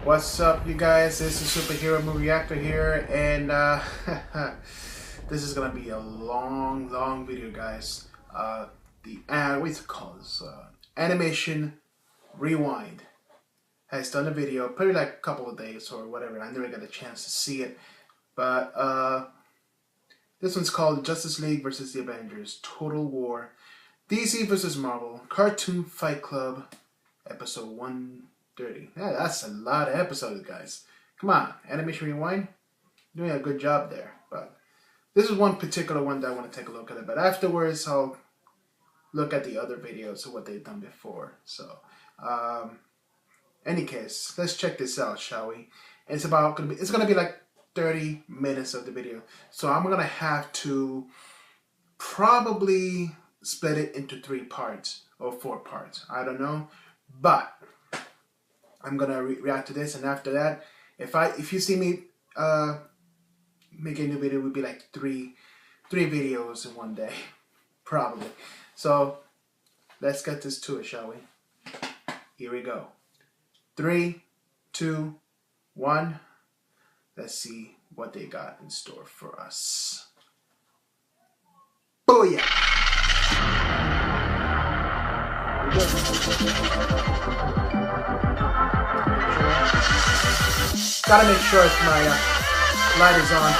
What's up, you guys? This is Superhero Movie Reactor here, and this is gonna be a long video, guys. What's it called? Animation Rewind has done a video, probably like a couple of days or whatever. I never got a chance to see it, but this one's called Justice League versus the Avengers: Total War, DC versus Marvel, Cartoon Fight Club, episode 130. Yeah, that's a lot of episodes, guys. Come on, Animation Rewind, doing a good job there. But this is one particular one that I want to take a look at it. But afterwards, I'll look at the other videos of what they've done before. So, any case, let's check this out, shall we? And it's gonna be like 30 minutes of the video. So I'm gonna have to probably split it into 3 parts or 4 parts. I don't know, but I'm gonna react to this, and after that, if you see me making a new video, it would be like three videos in one day, probably. So let's get this to it, shall we? Here we go. 3, 2, 1. Let's see what they got in store for us. Booyah! Gotta make sure if my light is on.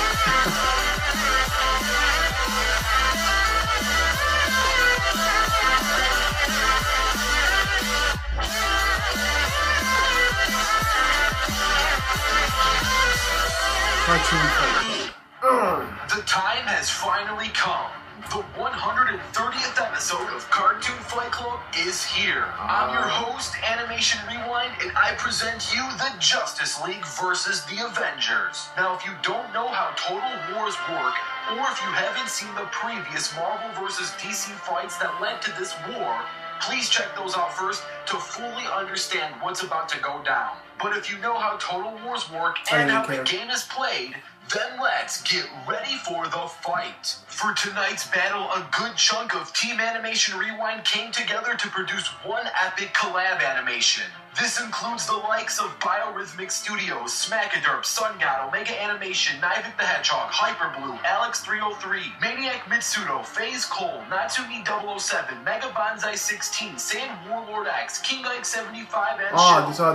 The time has finally come. The 130th episode of Cartoon Fight Club is here. I'm your host, Animation Rewind, and I present you the Justice League versus the Avengers. Now, if you don't know how Total Wars work, or if you haven't seen the previous Marvel versus DC fights that led to this war, please check those out first to fully understand what's about to go down. But if you know how Total Wars work and how the game is played, then let's get ready for the fight. For tonight's battle, a good chunk of Team Animation Rewind came together to produce one epic collab animation. This includes the likes of Biorhythmic Studios, Smackaderp, Sun God, Omega Animation, Nivik the Hedgehog, Hyperblue, Alex303, Maniac Mitsudo, FaZe Cole, Natsumi 007, Mega Banzai 16, Sand Warlord X, King Ike 75, and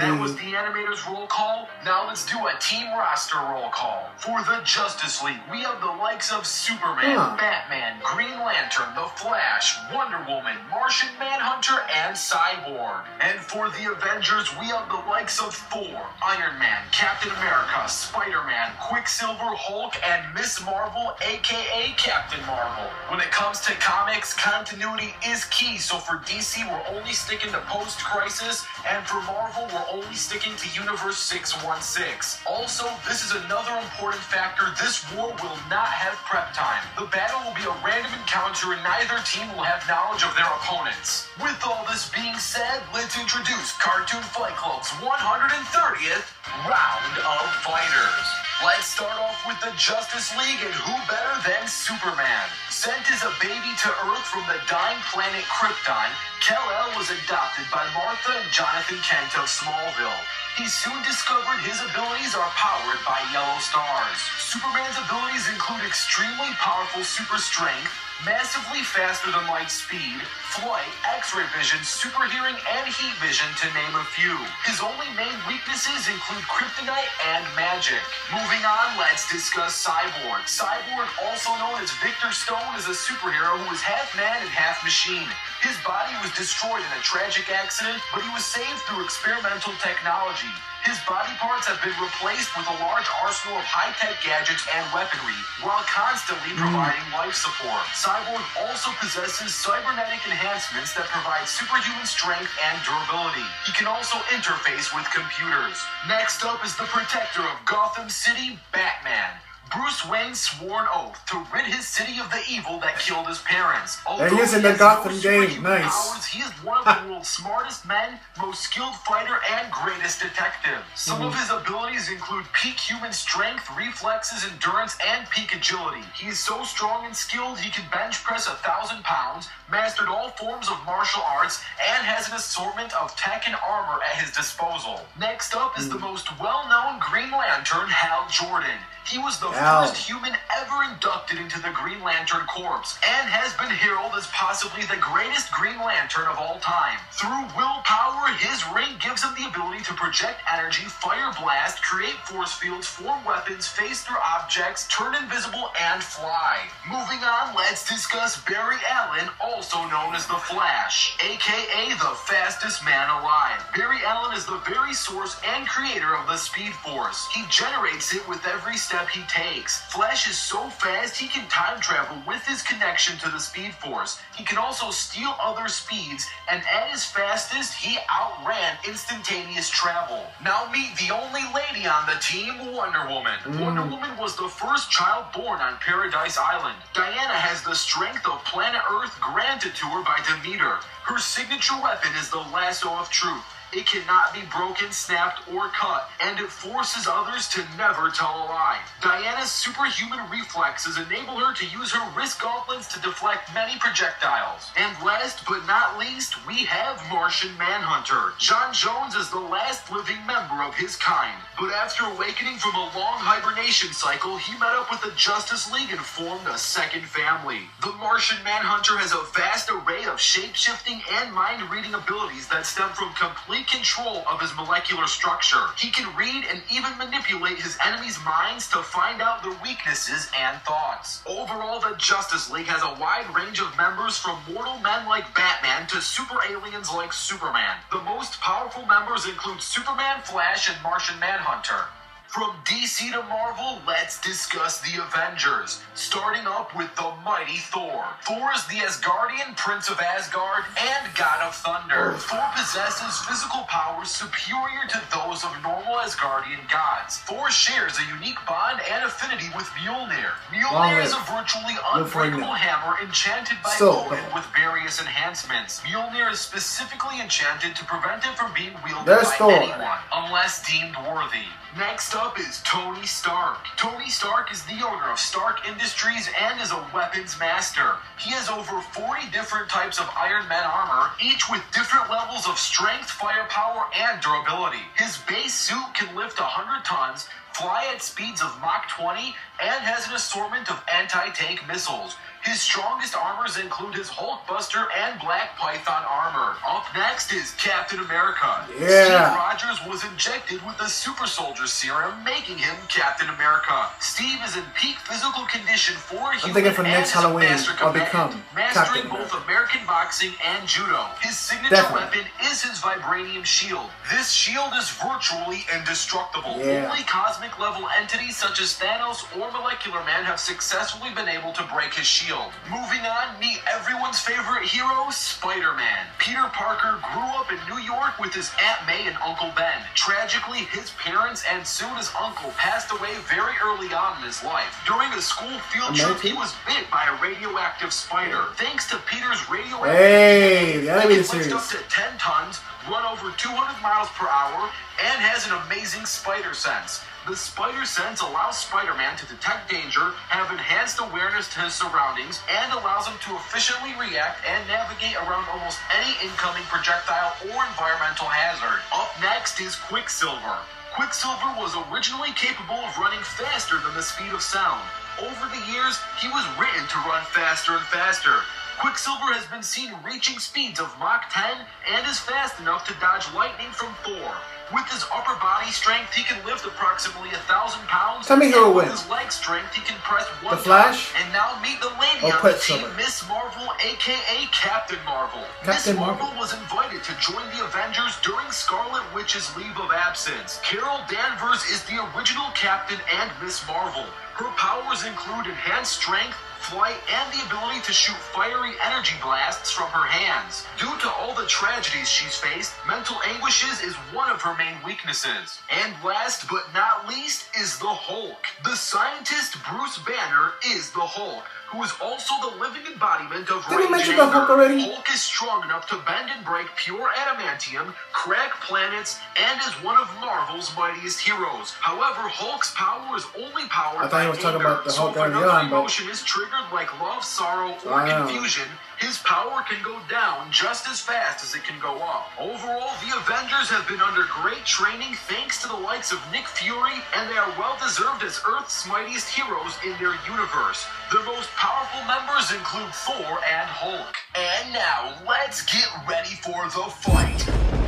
That was the animators' roll call. Now let's do a team roster roll call. For the Justice League, we have the likes of Superman, Batman, Green Lantern, The Flash, Wonder Woman, Martian Manhunter, and Cyborg. And for the Avengers, we have the likes of Thor, Iron Man, Captain America, Spider-Man, Quicksilver, Hulk, and Miss Marvel, aka Captain Marvel. When it comes to comics, continuity is key, so for DC we're only sticking to post-crisis, and for Marvel we're only sticking to Universe 616. Also, this is another important factor: this war will not have prep time. The battle will be a random encounter and neither team will have knowledge of their opponents. With all this being said, let's introduce Cartoon Fight Club's 130th round of fighters. Let's start off with the Justice League, and who better than Superman? Sent as a baby to Earth from the dying planet Krypton, Kal-El was adopted by Martha and Jonathan Kent of Smallville. He soon discovered his abilities are powered by yellow stars. Superman's abilities include extremely powerful super strength, massively faster than light speed, flight, x-ray vision, super hearing, and heat vision, to name a few. His only main weaknesses include kryptonite and magic. Moving on, let's discuss Cyborg. Cyborg, also known as Victor Stone, is a superhero who is half man and half machine. His body was destroyed in a tragic accident, but he was saved through experimental technology. His body parts have been replaced with a large arsenal of high-tech gadgets and weaponry, while constantly providing life support. Cyborg also possesses cybernetic enhancements that provide superhuman strength and durability. He can also interface with computers. Next up is the protector of Gotham City, Batman. Bruce Wayne swore an oath to rid his city of the evil that killed his parents. They're using the Gotham game. Nice. Powers, he is one of the world's smartest men, most skilled fighter, and greatest detective. Some of his abilities include peak human strength, reflexes, endurance, and peak agility. He is so strong and skilled he can bench press 1,000 pounds, mastered all forms of martial arts, and has an assortment of tech and armor at his disposal. Next up is the most well-known Green Lantern, Hal Jordan. He was the first human ever inducted into the Green Lantern Corps, and has been heralded as possibly the greatest Green Lantern of all time. Through willpower, his ring gives him the ability to project energy, fire blast, create force fields, form weapons, phase through objects, turn invisible, and fly. Moving on, let's discuss Barry Allen, also known as the Flash, aka the fastest man alive. Barry Allen is the very source and creator of the Speed Force. He generates it with every step he takes. Flash is so fast he can time travel with his connection to the Speed Force. He can also steal other speeds, and at his fastest, he outran instantaneous travel. Now meet the only lady on the team, Wonder Woman. Wonder Woman was the first child born on Paradise Island. Diana has the strength of planet Earth granted to her by Demeter. Her signature weapon is the lasso of truth. It cannot be broken, snapped, or cut, and it forces others to never tell a lie. Diana's superhuman reflexes enable her to use her wrist gauntlets to deflect many projectiles. And last but not least, we have Martian Manhunter. John Jones is the last living member of his kind, but after awakening from a long hibernation cycle, he met up with the Justice League and formed a second family. The Martian Manhunter has a vast array of shape-shifting and mind-reading abilities that stem from complete control of his molecular structure. He can read and even manipulate his enemies' minds to find out their weaknesses and thoughts. Overall, the Justice League has a wide range of members, from mortal men like Batman to super aliens like Superman. The most powerful members include Superman, Flash, and Martian Manhunter. From DC to Marvel, let's discuss the Avengers, starting up with the mighty Thor. Thor is the Asgardian Prince of Asgard and God of Thunder. Thor possesses physical powers superior to those of normal Asgardian gods. Thor shares a unique bond and affinity with Mjolnir. Mjolnir is a virtually unbreakable hammer enchanted by Odin with various enhancements. Mjolnir is specifically enchanted to prevent it from being wielded by anyone, unless deemed worthy. Next up is Tony Stark. Tony Stark is the owner of Stark Industries and is a weapons master. He has over 40 different types of Iron Man armor, each with different levels of strength, firepower, and durability. His base suit can lift 100 tons, fly at speeds of Mach 20, and has an assortment of anti-tank missiles. His strongest armors include his Hulkbuster and Black Python armor. Up next is Captain America. Steve Rogers was injected with the Super Soldier Serum, making him Captain America. Steve is in peak physical condition for a human. I'm thinking for next Halloween, I'll become mastering both American boxing and judo. His signature weapon is his vibranium shield. This shield is virtually indestructible. Only cosmic level entities such as Thanos or Molecular Man have successfully been able to break his shield. Moving on, meet everyone's favorite hero, Spider-Man. Peter Parker grew up in New York with his Aunt May and Uncle Ben. Tragically, his parents and soon his uncle passed away very early on in his life. During a school field trip, he was bit by a radioactive spider. Thanks to Peter's radioactive he lifts up to 10 tons, run over 200 miles per hour, and has an amazing spider sense. The spider sense allows Spider-Man to detect danger, have enhanced awareness to his surroundings, and allows him to efficiently react and navigate around almost any incoming projectile or environmental hazard. Up next is Quicksilver. Quicksilver was originally capable of running faster than the speed of sound. Over the years, he was written to run faster and faster. Quicksilver has been seen reaching speeds of Mach 10 and is fast enough to dodge lightning from Thor. With his upper body strength, he can lift approximately 1,000 pounds. Tell me who will win. With his leg strength, he can press one The Flash? And now meet the lady on the team, Miss Marvel, aka Captain Marvel. Miss Marvel was invited to join the Avengers during Scarlet Witch's leave of absence. Carol Danvers is the original Captain and Miss Marvel. Her powers include enhanced strength, flight, and the ability to shoot fiery energy blasts from her hands. Due to all the tragedies she's faced, mental anguishes is one of her main weaknesses. And last but not least is the Hulk. The scientist Bruce Banner is the Hulk, who is also the living embodiment of Did we rage mention and the Hulk anger. already? Hulk is strong enough to bend and break pure adamantium, crack planets, and is one of Marvel's mightiest heroes. However, Hulk's power is only powered I thought by he was talking anger. about the So Hulk if early another on, but emotion is triggered like love, sorrow, or confusion, his power can go down just as fast as it can go up. Overall, the Avengers have been under great training thanks to the likes of Nick Fury, and they are well deserved as Earth's mightiest heroes in their universe. Their most powerful members include Thor and Hulk. And now, let's get ready for the fight.